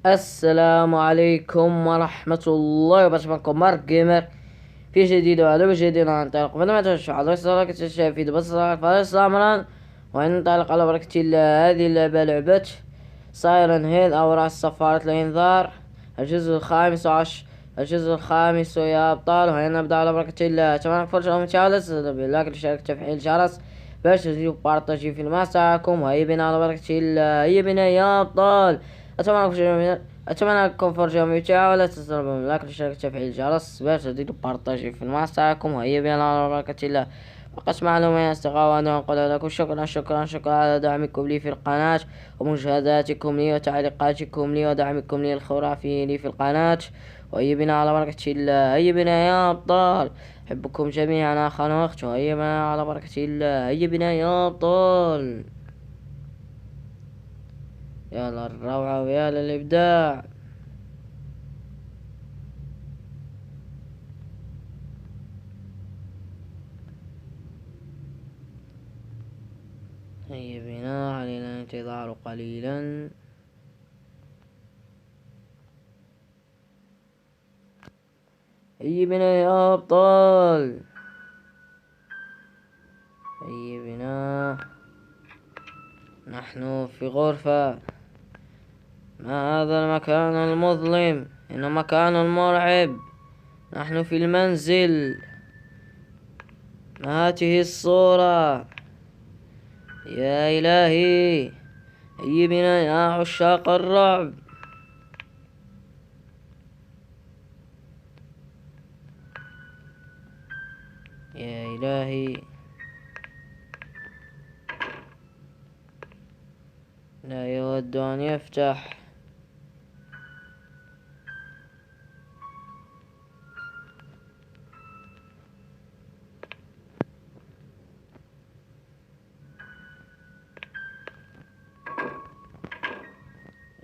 السلام عليكم ورحمة الله وبركاته. معكم مارك جيمر في جديد وعلى جديد عن طريق فيديو ما تنسوا على اشتراك في بس فارس امرا وننطلق على بركة الله. هذه اللعبة لعبة سايرن هيد او راس صفارة الانذار، الجزء الخامس عشر. الجزء الخامس يا ابطال، وهنا نبدأ على بركة الله. اتمنى فرصة ممتازة بالله تشارك تفعيل الجرس باش تجيب بارطاجي في المساكم. وهيا بنا على بركة الله، هيا بنا يا ابطال. اتمنى لكم فرجة ممتعة، ولا تنسوا باللايك والاشتراك وتفعيل الجرس باش تزيدوا بارطاجي في المساكم. وهيا بنا على بركة الله. فقط معلومة يا أصدقاء، وأنا أقول لكم شكرا على دعمكم لي في القناة ومشاهداتكم لي وتعليقاتكم لي ودعمكم لي الخرافي لي في القناة. وهيا بنا على بركة الله، هيا بنا يا أبطال. أحبكم جميعا أخا وأخت، وهيا بنا على بركة الله، هيا بنا يا أبطال. يا للروعة ويا للإبداع. هيا بنا، علينا الانتظار قليلا. هيا بنا يا أبطال، هيا بنا. نحن في غرفة. ما هذا المكان المظلم؟ إنه مكان مرعب. نحن في المنزل. ما هذه الصورة؟ يا إلهي، هيا بنا يا عشاق الرعب. يا إلهي، لا يود أن يفتح.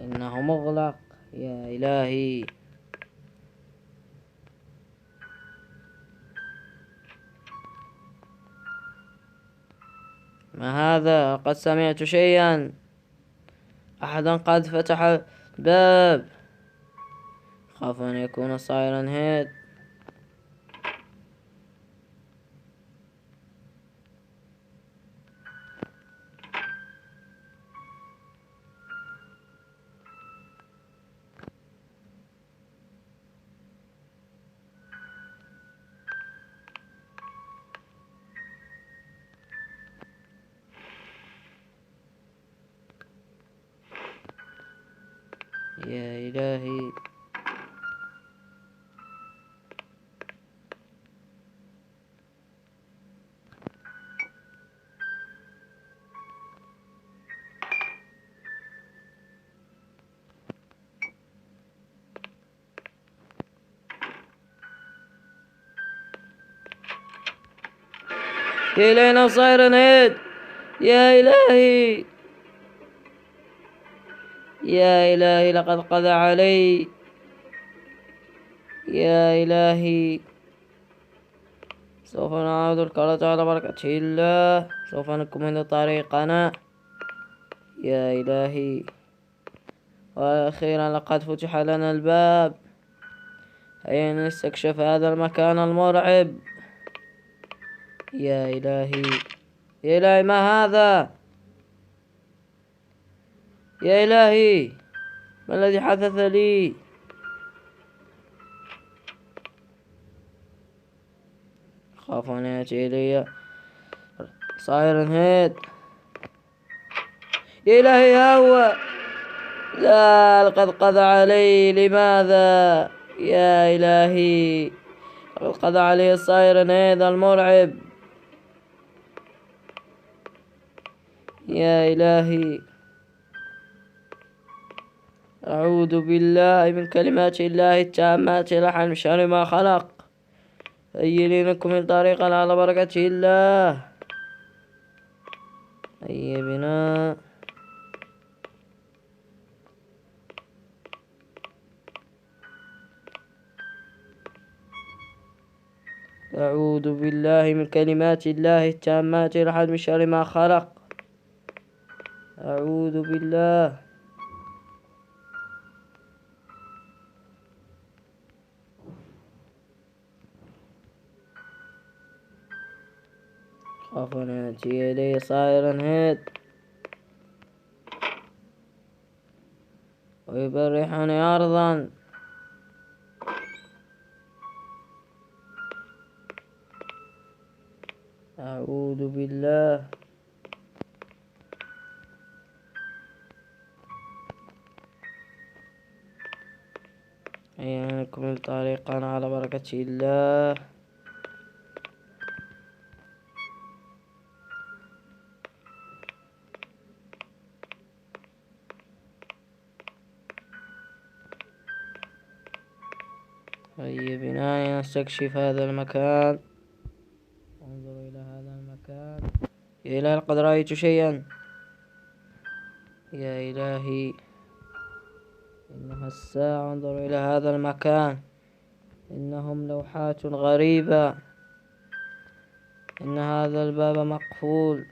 إنه مغلق. يا إلهي، ما هذا؟ قد سمعت شيئا. أحدا قد فتح الباب. خاف أن يكون سايرن هيد. يا إلهي، إلينا سايرن هيد. يا إلهي، يا إلهي، لقد قضى علي. يا إلهي، سوف نعود الكرة على بركة الله. سوف نكمل طريقنا. يا إلهي، وأخيرا لقد فتح لنا الباب. هيا نستكشف هذا المكان المرعب. يا إلهي، يا إلهي، ما هذا؟ يا إلهي، ما الذي حدث لي؟ خاف أن يأتي إلي سايرن هيد. يا إلهي، هو لا، لقد قضى علي. لماذا؟ يا إلهي، لقد قضى علي سايرن هيد المرعب. يا إلهي، أعوذ بالله من كلمات الله التامات لحن شر ما خلق. هيا لنكم من طريقنا على بركة الله. هيا بنا. أعوذ بالله من كلمات الله التامات لحن شر ما خلق. أعوذ بالله. أخاف أن يأتي إلي صائرا هاد ويبرحني أرضا. أعوذ بالله. هيا نكمل طريقنا على بركة الله. هيا بنا نستكشف هذا المكان. انظروا إلى هذا المكان. يا إلهي لقد رأيت شيئا. يا إلهي إنها الساعة. انظروا إلى هذا المكان. إنهم لوحات غريبة. إن هذا الباب مقفول.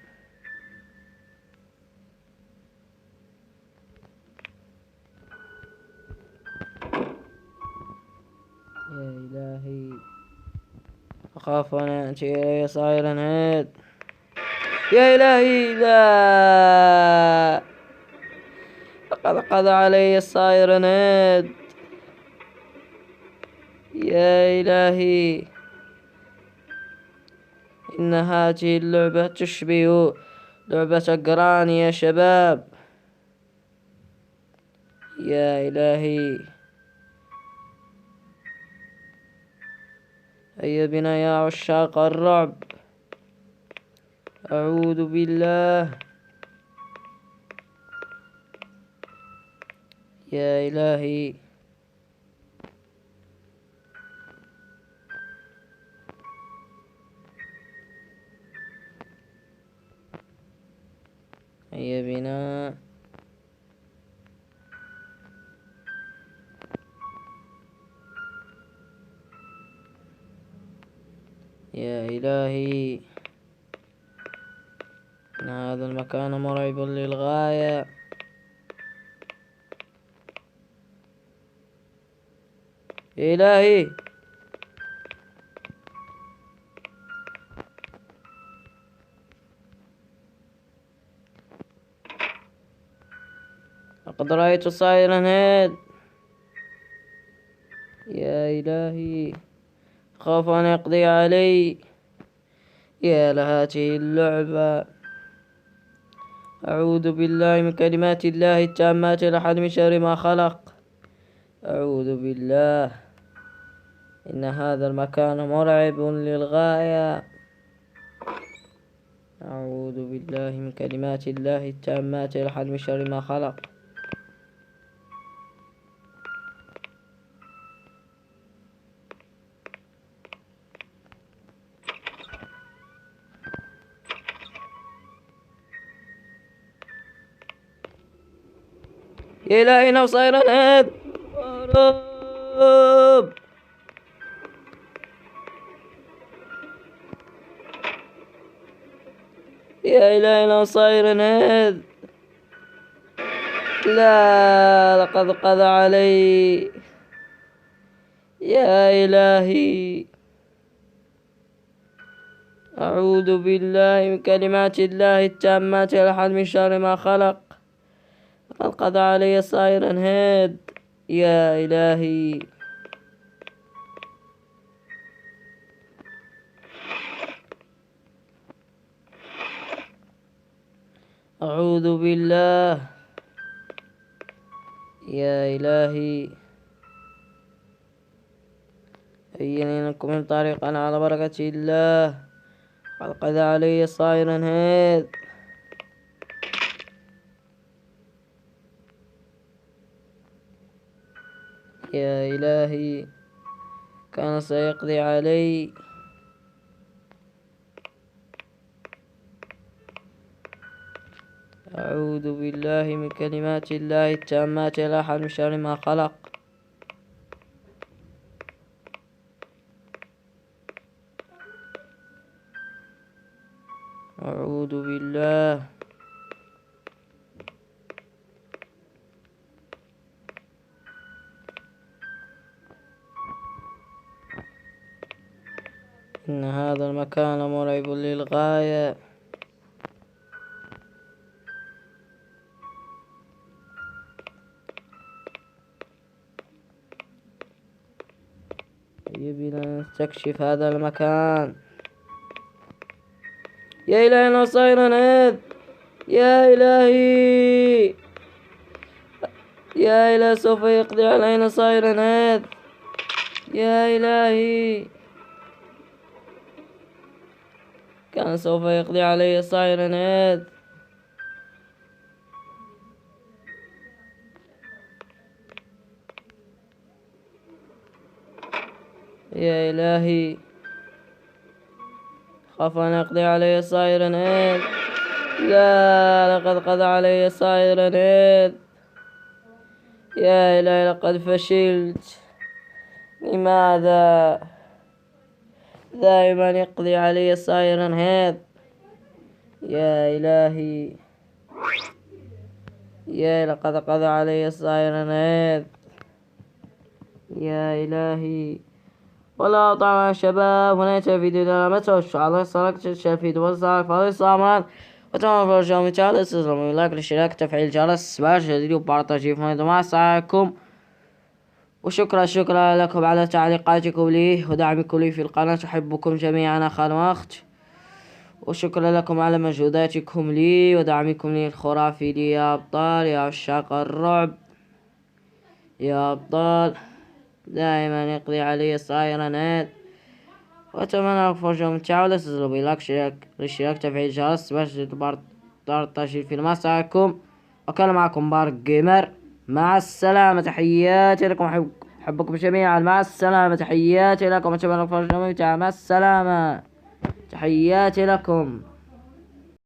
يا إلهي أخاف أن يأتي إلي صائرا هاد. يا إلهي لا، لقد قضى علي الصائر هاد. يا إلهي إن هذه اللعبة تشبه لعبة جراني يا شباب. يا إلهي هيا بنا يا عشاق الرعب. أعوذ بالله. يا إلهي هيا بنا. يا إلهي إن هذا المكان مرعب للغاية. يا إلهي لقد رأيت صائرا هاد. يا إلهي خاف أن يقضي علي. يا لهذه اللعبة. أعوذ بالله من كلمات الله التامات لأحد من شر ما خلق. أعوذ بالله إن هذا المكان مرعب للغاية. أعوذ بالله من كلمات الله التامات لأحد من شر ما خلق. يا إلهي إنه صاير هاد. هرب. يا إلهي إنه صاير هاد. لا، لقد قضى علي. يا إلهي أعوذ بالله من كلمات الله التامات لأحد من شر ما خلق. لقد قضى علي صائرا هاد. يا إلهي أعوذ بالله. يا إلهي هيا نكمل طريقنا على بركة الله. قد قضى علي صائرا هاد. يا إلهي كان سيقضي علي. أعوذ بالله من كلمات الله التامات لا أحد من شر ما خلق. أعوذ بالله. إن هذا المكان مرعب للغاية. يبينا نستكشف هذا المكان. يا إلهي أنا صاير هذا. يا إلهي يا إلهي سوف يقضي علينا صاير هذا. يا إلهي كان سوف يقضي علي صاير هذا. يا إلهي خاف أن يقضي علي صاير هذا. لا لقد قضى علي صاير هذا. يا إلهي لقد فشلت. لماذا دائما يقضي علي صاير هذا؟ يا إلهي يا لقد قضى علي صاير هذا. يا إلهي ولا طبعا شباب هنا فيديو ده ما تنسوا على اشتراك الفيديو والاشتراك في الصامت وتمام فرجوا مثال استسلموا لايك الاشتراك تفعيل الجرس باش جديد وبارطاجي مع السلام. شكرا لكم على تعليقاتكم لي ودعمكم لي في القناة. أحبكم جميعا أخا وأخت. وشكرا لكم على مجهوداتكم لي ودعمكم لي الخرافي لي يا أبطال يا عشاق الرعب يا أبطال. دائما يقضي علي صايرا هاد. وأتمنى لكم فرجة ممتعة ولا تنسوا الاشتراك تفعيل الجرس باش تبارطاجي الفيلم. معكم وكان معكم بارك جيمر. مع السلامة تحياتي لكم. أحبكم جميعا. مع السلامة تحياتي لكم. أتمنى لكم فرجة ممتعة. مع السلامة تحياتي لكم.